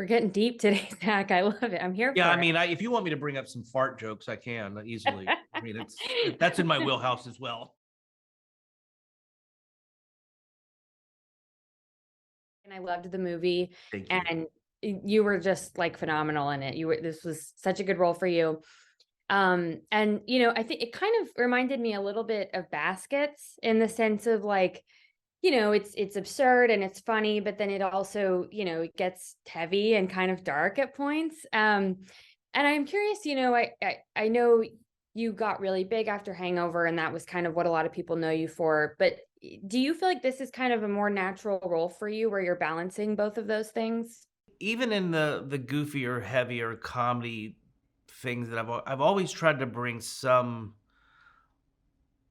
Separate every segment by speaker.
Speaker 1: We're getting deep today, Zach. I love it. I'm here
Speaker 2: Yeah,
Speaker 1: for
Speaker 2: I
Speaker 1: it.
Speaker 2: mean, if you want me to bring up some fart jokes, I can easily. I mean, that's in my wheelhouse as well.
Speaker 1: And I loved the movie,
Speaker 2: Thank you.
Speaker 1: and you were just like phenomenal in it. This was such a good role for you. And I think it kind of reminded me a little bit of Baskets in the sense of like, it's absurd and it's funny, but then it also, it gets heavy and kind of dark at points. And I'm curious, I know you got really big after Hangover, and that was kind of what a lot of people know you for. But do you feel like this is kind of a more natural role for you where you're balancing both of those things?
Speaker 2: Even in the goofier, heavier comedy things that I've always tried to bring some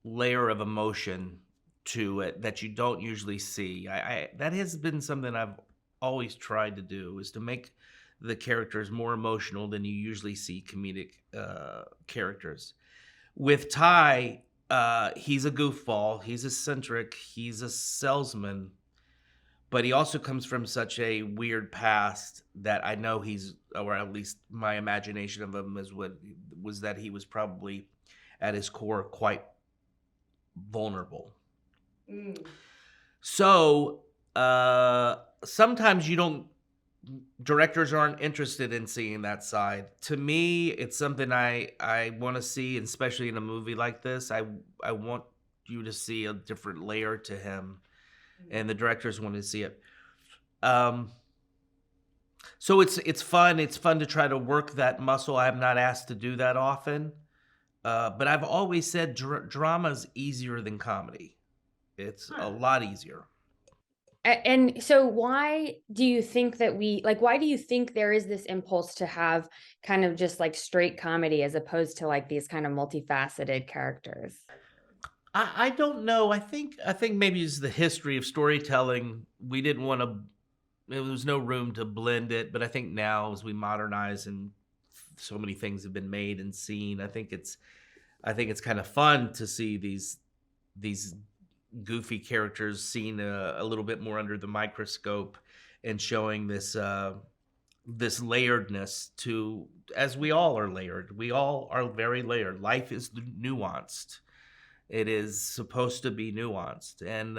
Speaker 2: layer of emotion to it that you don't usually see. I that has been something I've always tried to do, is to make the characters more emotional than you usually see comedic characters. With Ty, he's a goofball, he's eccentric, he's a salesman, but he also comes from such a weird past that I know he's, or at least my imagination of him is what was that he was probably at his core quite vulnerable.
Speaker 1: Mm.
Speaker 2: So sometimes you don't, directors aren't interested in seeing that side. To me, it's something I want to see, and especially in a movie like this. I want you to see a different layer to him, and the directors want to see it. Um, so it's fun. It's fun to try to work that muscle. I'm not asked to do that often, but I've always said drama is easier than comedy. It's a
Speaker 1: Huh.
Speaker 2: lot easier.
Speaker 1: And so why do you think that why do you think there is this impulse to have kind of just like straight comedy as opposed to like these kind of multifaceted characters?
Speaker 2: I don't know. I think maybe it's the history of storytelling. We didn't want to. There was no room to blend it, but I think now as we modernize and so many things have been made and seen, I think it's kind of fun to see these goofy characters seen a little bit more under the microscope and showing this layeredness to, as we all are layered. We all are very layered. Life is nuanced. It is supposed to be nuanced. And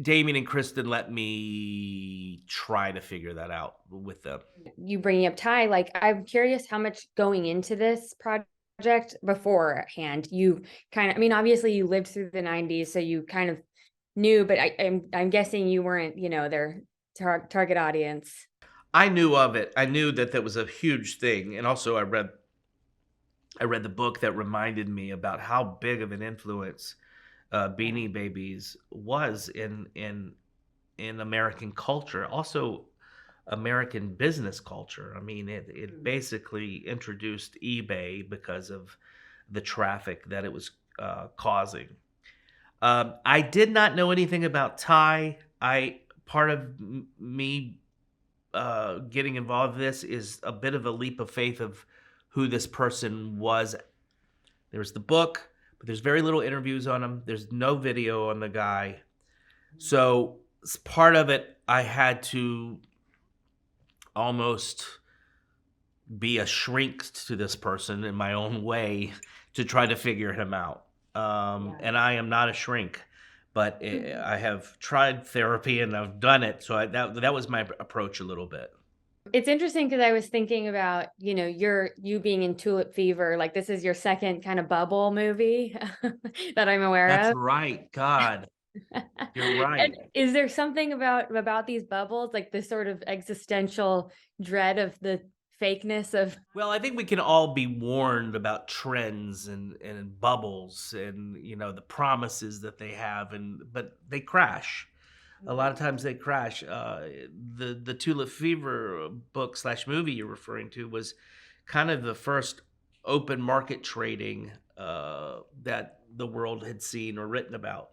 Speaker 2: Damien and Kristen let me try to figure that out with them.
Speaker 1: You bringing up Ty, like I'm curious how much going into this project beforehand you kind of, I mean, obviously you lived through the 90s, so you kind of knew, but I'm guessing you weren't, their target audience.
Speaker 2: I knew of it. I knew that that was a huge thing. And also I read the book that reminded me about how big of an influence
Speaker 1: Yeah.
Speaker 2: Beanie Babies was in American culture, also American business culture. I mean, it
Speaker 1: Mm.
Speaker 2: basically introduced eBay because of the traffic that it was causing. I did not know anything about Ty. I Part of me getting involved in this is a bit of a leap of faith of who this person was. There's the book, but there's very little interviews on him. There's no video on the guy. So part of it, I had to almost be a shrink to this person in my own way to try to figure him out.
Speaker 1: Yeah.
Speaker 2: And I am not a shrink, but I have tried therapy and I've done it. So that was my approach a little bit.
Speaker 1: It's interesting because I was thinking about, you being in Tulip Fever, like this is your second kind of bubble movie that I'm aware
Speaker 2: That's
Speaker 1: of.
Speaker 2: right. God, you're
Speaker 1: And
Speaker 2: right.
Speaker 1: is there something about these bubbles, like this sort of existential dread of the fakeness of
Speaker 2: Well, I think we can all be warned about trends and bubbles and the promises that they have, but they crash. A lot of times they crash. The Tulip Fever book slash movie you're referring to was kind of the first open market trading that the world had seen or written about,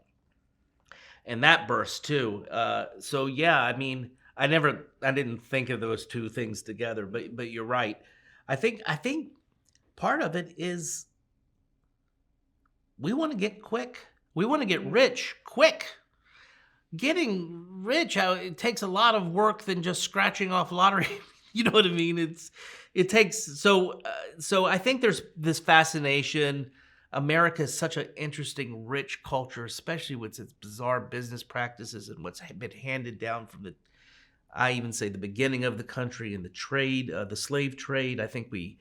Speaker 2: and that burst too. So yeah, I mean, I didn't think of those two things together, but you're right. I think part of it is we want to get quick. We want to get rich quick. getting rich, how it takes a lot of work than just scratching off lottery. You know what I mean? It takes so I think there's this fascination. America is such an interesting, rich culture, especially with its bizarre business practices and what's been handed down from I even say the beginning of the country and the trade, the slave trade. I think we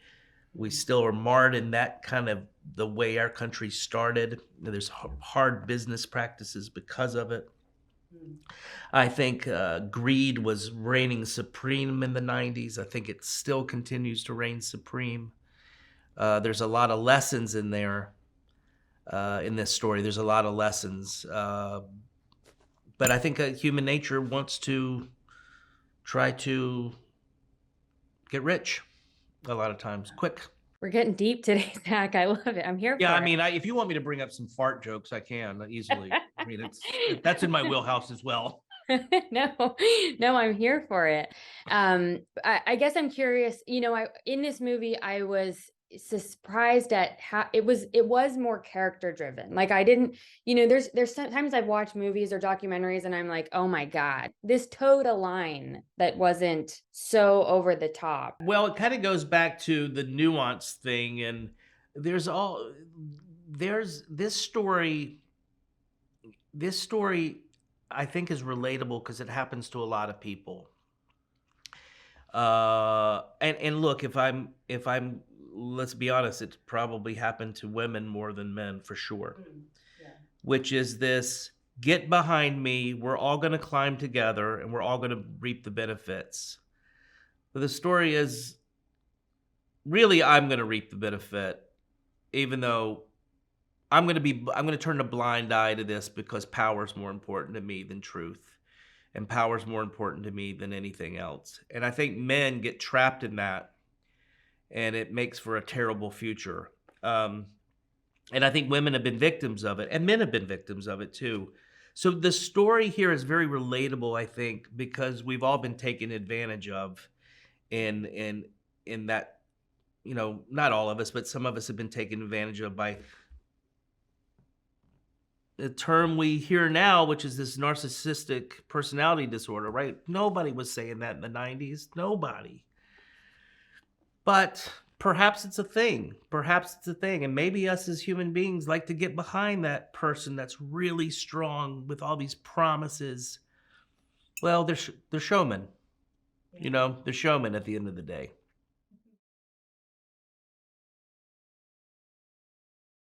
Speaker 2: still are marred in that kind of the way our country started. There's hard business practices because of it. I think greed was reigning supreme in the 90s. I think it still continues to reign supreme. There's a lot of lessons in there, in this story. There's a lot of lessons. But I think human nature wants to try to get rich a lot of times, quick.
Speaker 1: We're getting deep today, Zach. I love it. I'm here
Speaker 2: Yeah,
Speaker 1: for
Speaker 2: I
Speaker 1: it.
Speaker 2: mean, if you want me to bring up some fart jokes, I can easily. I mean, that's in my wheelhouse as well.
Speaker 1: No, no, I'm here for it. I guess I'm curious, in this movie, I was surprised at how it was more character driven. Like I didn't, there's sometimes I've watched movies or documentaries and I'm like, oh my God, this towed a line that wasn't so over the top.
Speaker 2: Well, it kind of goes back to the nuance thing, and there's this story. This story, I think, is relatable because it happens to a lot of people. And look, if I'm let's be honest, it's probably happened to women more than men for sure.
Speaker 1: Yeah.
Speaker 2: Which is this: get behind me. We're all going to climb together, and we're all going to reap the benefits. But the story is really I'm going to reap the benefit, even though I'm going to turn a blind eye to this because power is more important to me than truth, and power is more important to me than anything else. And I think men get trapped in that, and it makes for a terrible future. And I think women have been victims of it, and men have been victims of it too. So the story here is very relatable, I think, because we've all been taken advantage of in that, not all of us, but some of us have been taken advantage of by the term we hear now, which is this narcissistic personality disorder, right? Nobody was saying that in the 90s. Nobody. But perhaps it's a thing. Perhaps it's a thing. And maybe us as human beings like to get behind that person that's really strong with all these promises. Well, they're showmen. They're showmen at the end of the day.